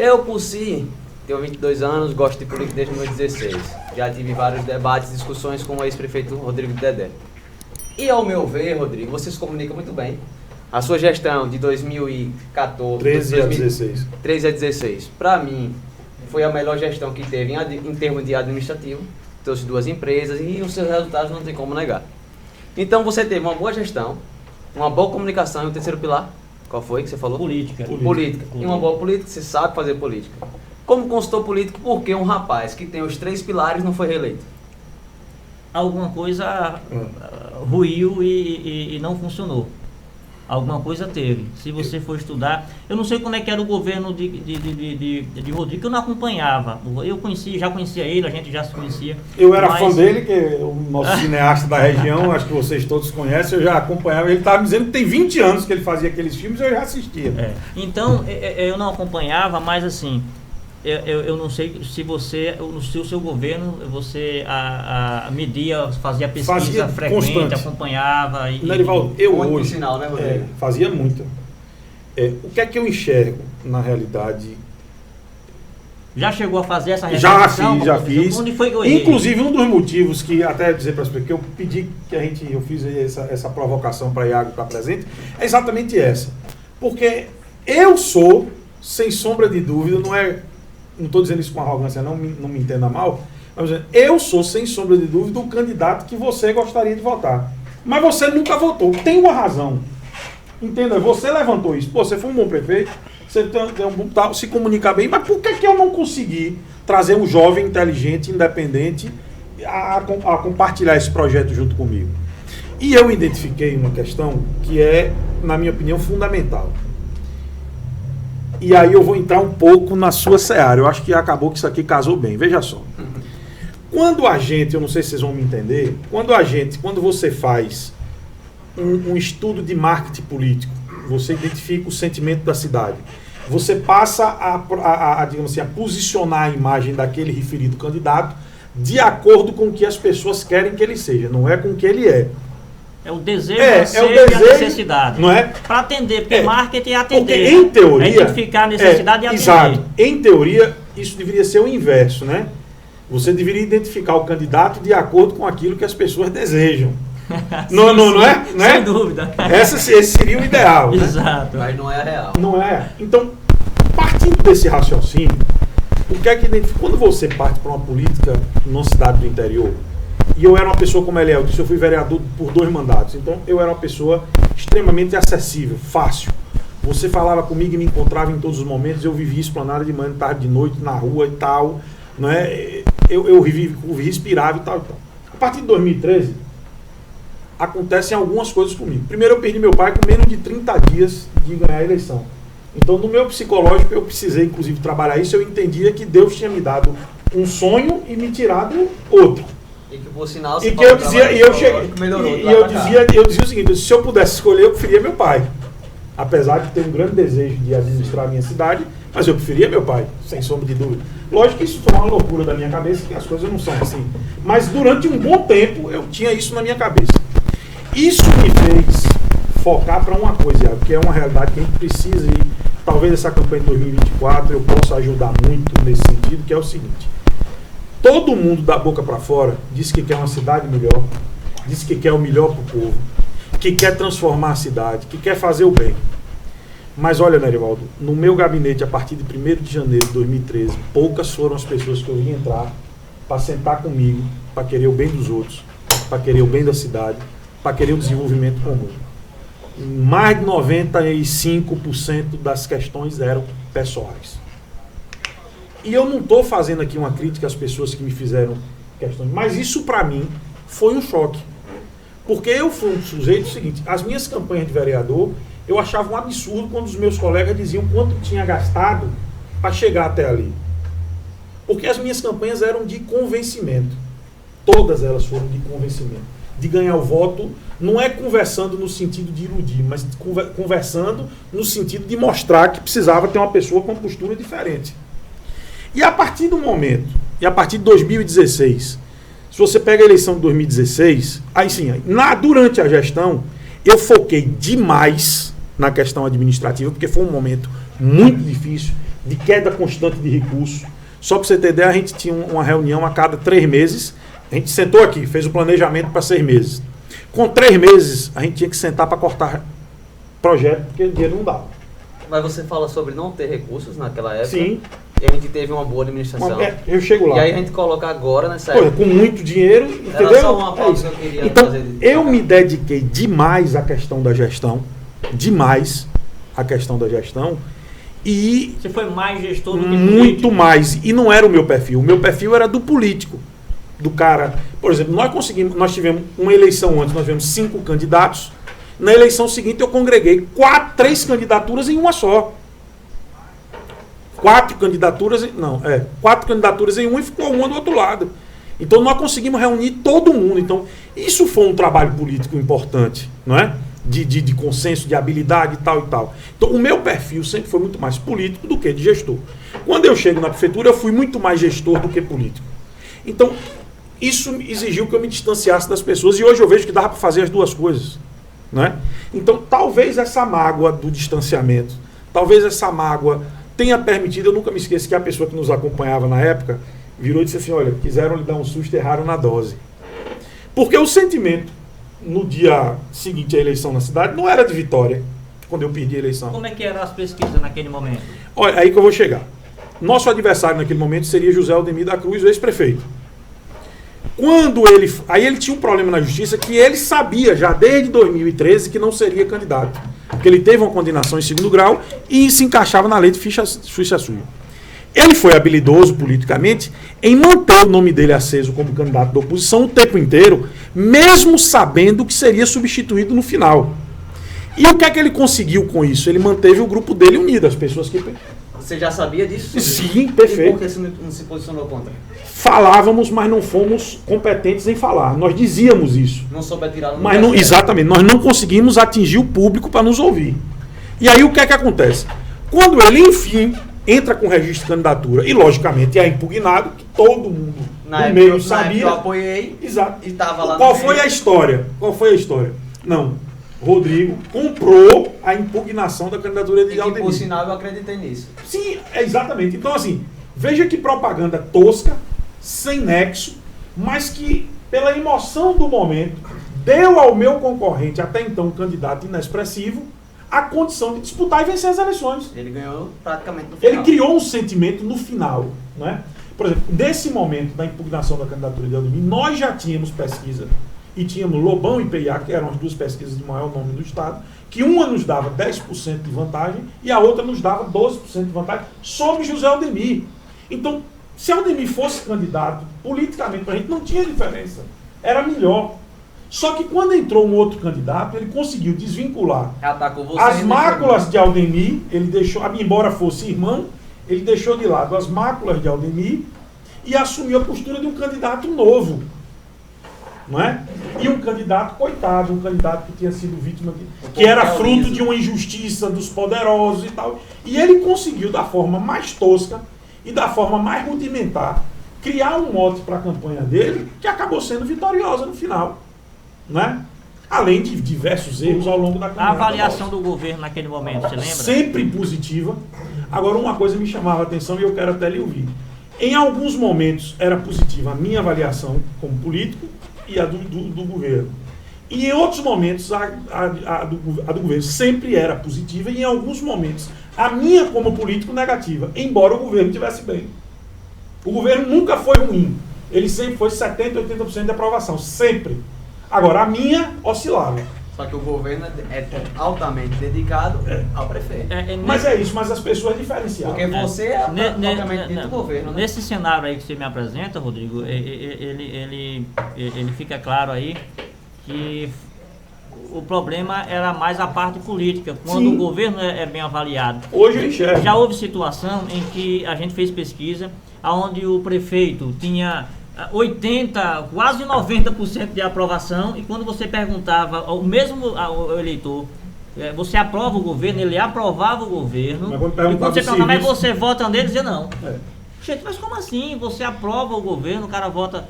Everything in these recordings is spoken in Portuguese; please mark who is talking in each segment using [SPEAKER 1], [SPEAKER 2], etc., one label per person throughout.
[SPEAKER 1] Eu, por si, tenho 22 anos, gosto de política desde 2016. Já tive vários debates e discussões com o ex-prefeito Rodrigo Dedé. E ao meu ver, Rodrigo, você se comunica muito bem. A sua gestão de 2014...
[SPEAKER 2] 13 a 16.
[SPEAKER 1] 13 a 16, para mim, foi a melhor gestão que teve em termos de administrativo. Trouxe 2 empresas e os seus resultados não tem como negar. Então você teve uma boa gestão, uma boa comunicação e o terceiro pilar, qual foi que você falou?
[SPEAKER 3] Política.
[SPEAKER 1] E uma boa política, você sabe fazer política. Como consultor político, por que um rapaz que tem os 3 pilares não foi reeleito?
[SPEAKER 3] Alguma coisa ruiu e não funcionou. Alguma coisa teve. Se você for estudar, eu não sei como é que era o governo de Rodrigo, que eu não acompanhava. Eu já conhecia ele, a gente já se conhecia.
[SPEAKER 2] Eu era fã dele, que é o nosso cineasta da região, acho que vocês todos conhecem, eu já acompanhava. Ele estava me dizendo que tem 20 anos que ele fazia aqueles filmes, eu já assistia.
[SPEAKER 3] Então, eu não acompanhava, mas assim, eu não sei se você, no seu governo, você media, fazia pesquisa frequente, constante. Acompanhava.
[SPEAKER 2] Nerivaldo, eu hoje
[SPEAKER 1] sinal, né, Rodrigo?
[SPEAKER 2] fazia muito. O que é que eu enxergo, na realidade?
[SPEAKER 3] Já chegou a fazer essa reflexão?
[SPEAKER 2] Já fiz.
[SPEAKER 3] Onde foi que eu errei?
[SPEAKER 2] Inclusive, um dos motivos que, até dizer para as pessoas, que eu pedi que eu fiz essa provocação para Iago estar presente, é exatamente essa. Porque eu sou, sem sombra de dúvida, não estou dizendo isso com arrogância, não me entenda mal, mas eu sou, sem sombra de dúvida, o candidato que você gostaria de votar. Mas você nunca votou. Tem uma razão. Entenda, você levantou isso. Pô, você foi um bom prefeito, você se comunica bem, mas por que eu não consegui trazer um jovem inteligente, independente, a compartilhar esse projeto junto comigo? E eu identifiquei uma questão que é, na minha opinião, fundamental. E aí eu vou entrar um pouco na sua seara. Eu acho que acabou que isso aqui casou bem. Veja só. Quando a gente, eu não sei se vocês vão me entender, quando você faz um estudo de marketing político, você identifica o sentimento da cidade, você passa digamos assim, a posicionar a imagem daquele referido candidato de acordo com o que as pessoas querem que ele seja, não é com o que ele é.
[SPEAKER 3] É o desejo,
[SPEAKER 2] o desejo,
[SPEAKER 3] e a necessidade.
[SPEAKER 2] Não é?
[SPEAKER 3] Para atender, porque marketing é atender.
[SPEAKER 2] Porque, em teoria,
[SPEAKER 3] é identificar a necessidade e atender.
[SPEAKER 2] Exato. Em teoria, isso deveria ser o inverso, né? Você deveria identificar o candidato de acordo com aquilo que as pessoas desejam. Não é?
[SPEAKER 3] Sem dúvida.
[SPEAKER 2] Esse seria o ideal. Né?
[SPEAKER 3] Exato.
[SPEAKER 1] Mas não é a real.
[SPEAKER 2] Não é. Então, partindo desse raciocínio, o que é que quando você parte para uma política numa cidade do interior, e eu era uma pessoa como Eliel disse, eu fui vereador por 2 mandatos, então eu era uma pessoa extremamente acessível, fácil. Você falava comigo e me encontrava em todos os momentos, eu vivia esplanada de manhã, de tarde, de noite, na rua e tal, não é? Eu respirava e tal e tal. A partir de 2013, acontecem algumas coisas comigo. Primeiro, eu perdi meu pai com menos de 30 dias de ganhar a eleição. Então, no meu psicológico, eu precisei, inclusive, trabalhar isso. Eu entendia que Deus tinha me dado um sonho e me tirado outro.
[SPEAKER 1] E que, por sinal,
[SPEAKER 2] eu dizia o seguinte: se eu pudesse escolher, eu preferia meu pai. Apesar de ter um grande desejo de administrar a minha cidade, mas eu preferia meu pai, sem sombra de dúvida. Lógico que isso foi uma loucura da minha cabeça, que as coisas não são assim. Mas durante um bom tempo, eu tinha isso na minha cabeça. Isso me fez focar para uma coisa, que é uma realidade que a gente precisa, e talvez essa campanha de 2024 eu possa ajudar muito nesse sentido, que é o seguinte: todo mundo da boca para fora diz que quer uma cidade melhor, diz que quer o melhor para o povo, que quer transformar a cidade, que quer fazer o bem. Mas olha, Nerivaldo, no meu gabinete, a partir de 1º de janeiro de 2013, poucas foram as pessoas que eu vim entrar para sentar comigo, para querer o bem dos outros, para querer o bem da cidade, para querer o desenvolvimento comum. Mais de 95% das questões eram pessoais. E eu não estou fazendo aqui uma crítica às pessoas que me fizeram questões, mas isso para mim foi um choque. Porque eu fui um sujeito seguinte: as minhas campanhas de vereador, eu achava um absurdo quando os meus colegas diziam quanto tinha gastado para chegar até ali. Porque as minhas campanhas eram de convencimento. Todas elas foram de convencimento. De ganhar o voto, não é conversando no sentido de iludir, mas conversando no sentido de mostrar que precisava ter uma pessoa com uma postura diferente. E a partir do momento, e a partir de 2016, se você pega a eleição de 2016, aí sim, durante a gestão, eu foquei demais na questão administrativa, porque foi um momento muito difícil. de queda constante de recursos. Só para você ter ideia, a gente tinha uma reunião a cada 3 meses. A gente sentou aqui, fez o planejamento para 6 meses. Com 3 meses, a gente tinha que sentar para cortar projeto, porque o dinheiro não dava.
[SPEAKER 1] Mas você fala sobre não ter recursos naquela época.
[SPEAKER 2] Sim.
[SPEAKER 1] E a gente teve uma boa administração.
[SPEAKER 2] Eu chego lá.
[SPEAKER 1] E aí a gente coloca agora nessa
[SPEAKER 2] Pô,
[SPEAKER 1] época.
[SPEAKER 2] com muito dinheiro, entendeu?
[SPEAKER 1] Era só uma pausa que eu queria
[SPEAKER 2] então,
[SPEAKER 1] fazer.
[SPEAKER 2] eu me dediquei demais à questão da gestão. Demais à questão da gestão. E
[SPEAKER 3] Você foi mais gestor do que
[SPEAKER 2] muito
[SPEAKER 3] político.
[SPEAKER 2] mais. E não era o meu perfil. O meu perfil era do político. Do cara. Por exemplo, nós tivemos uma eleição antes, nós tivemos 5 candidatos. Na eleição seguinte eu congreguei 3 candidaturas em uma só. 4 candidaturas em uma e ficou uma do outro lado. Então nós conseguimos reunir todo mundo. Então isso foi um trabalho político importante, não é? De consenso, de habilidade e tal e tal. Então o meu perfil sempre foi muito mais político do que de gestor. Quando eu chego na prefeitura eu fui muito mais gestor do que político. Então isso exigiu que eu me distanciasse das pessoas e hoje eu vejo que dava para fazer as duas coisas, não é? Então talvez essa mágoa do distanciamento, talvez essa mágoa tenha permitido, eu nunca me esqueço que a pessoa que nos acompanhava na época virou e disse assim, olha, quiseram lhe dar um susto, erraram na dose. Porque o sentimento no dia seguinte à eleição na cidade não era de vitória, quando eu perdi a eleição.
[SPEAKER 3] Como é que eram as pesquisas naquele momento?
[SPEAKER 2] Olha, aí que eu vou chegar. Nosso adversário naquele momento seria José Aldemir da Cruz, o ex-prefeito. Aí ele tinha um problema na justiça que ele sabia já desde 2013 que não seria candidato. Porque ele teve uma condenação em 2º grau e se encaixava na lei de ficha suja. Ele foi habilidoso politicamente em manter o nome dele aceso como candidato da oposição o tempo inteiro, mesmo sabendo que seria substituído no final. E o que é que ele conseguiu com isso? Ele manteve o grupo dele unido, as pessoas que...
[SPEAKER 1] Você já sabia disso?
[SPEAKER 2] Sim, perfeito.
[SPEAKER 1] E por que você não se posicionou contra?
[SPEAKER 2] Falávamos, mas não fomos competentes em falar. Nós dizíamos isso.
[SPEAKER 1] Não soube atirar no
[SPEAKER 2] Mas não, exatamente, nós não conseguimos atingir o público para nos ouvir. E aí o que é que acontece? Quando ele, enfim, entra com registro de candidatura e, logicamente, é impugnado, que todo mundo no meio sabia.
[SPEAKER 1] Eu apoiei.
[SPEAKER 2] Exato.
[SPEAKER 1] E estava lá.
[SPEAKER 2] Qual foi a história? Não. Rodrigo comprou a impugnação da candidatura de Aldemir.
[SPEAKER 1] Por sinal, eu acreditei nisso.
[SPEAKER 2] Sim, exatamente. Então, assim, veja que propaganda tosca, sem nexo, mas que, pela emoção do momento, deu ao meu concorrente, até então candidato inexpressivo, a condição de disputar e vencer as eleições.
[SPEAKER 1] Ele ganhou praticamente no final.
[SPEAKER 2] Ele criou um sentimento no final, não é? Por exemplo, nesse momento da impugnação da candidatura de Aldemir, nós já tínhamos pesquisa e tínhamos Lobão e PIA, que eram as 2 pesquisas de maior nome do Estado, que uma nos dava 10% de vantagem e a outra nos dava 12% de vantagem sobre José Aldemir. Então, se Aldemir fosse candidato, politicamente, para a gente não tinha diferença. Era melhor. Só que quando entrou um outro candidato, ele conseguiu desvincular
[SPEAKER 1] Atacou você
[SPEAKER 2] as máculas de Aldemir, ele deixou, embora fosse irmão, ele deixou de lado as máculas de Aldemir e assumiu a postura de um candidato novo. Não é? E um candidato coitado, um candidato que tinha sido vítima, que era fruto de uma injustiça dos poderosos e tal. E ele conseguiu, da forma mais tosca e da forma mais rudimentar, criar um mote para a campanha dele que acabou sendo vitoriosa no final. Não é? Além de diversos erros ao longo da campanha.
[SPEAKER 3] A avaliação do governo naquele momento, você lembra?
[SPEAKER 2] Sempre positiva. Agora, uma coisa me chamava a atenção e eu quero até lhe ouvir. Em alguns momentos era positiva a minha avaliação como político e a do governo. E em outros momentos a do governo sempre era positiva e em alguns momentos a minha como político negativa, embora o governo estivesse bem. O governo nunca foi ruim. Ele sempre foi 70%, 80% de aprovação. Sempre. Agora, a minha oscilava.
[SPEAKER 1] Só que o governo é altamente dedicado ao prefeito.
[SPEAKER 2] Mas é isso, mas as pessoas diferenciavam.
[SPEAKER 1] Porque você é altamente dentro do governo. Né?
[SPEAKER 3] Nesse cenário aí que você me apresenta, Rodrigo, ele fica claro aí que o problema era mais a parte política, quando
[SPEAKER 2] Sim.
[SPEAKER 3] o governo é bem avaliado.
[SPEAKER 2] Hoje eu enxergo.
[SPEAKER 3] Já houve situação em que a gente fez pesquisa, onde o prefeito tinha 80%, quase 90% de aprovação, e quando você perguntava ao mesmo ao eleitor, você aprova o governo, ele aprovava o governo,
[SPEAKER 2] Mas quando
[SPEAKER 3] e quando você perguntava, mas
[SPEAKER 2] serviço...
[SPEAKER 3] você vota nele, dizia não.
[SPEAKER 2] É.
[SPEAKER 3] Gente, mas como assim? Você aprova o governo, o cara vota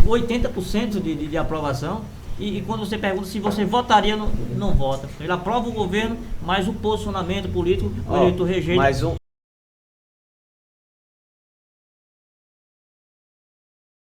[SPEAKER 3] 80% de aprovação, e quando você pergunta se você votaria, não vota. Ele aprova o governo, mas o posicionamento político, o eleitor rejeita.
[SPEAKER 1] Mas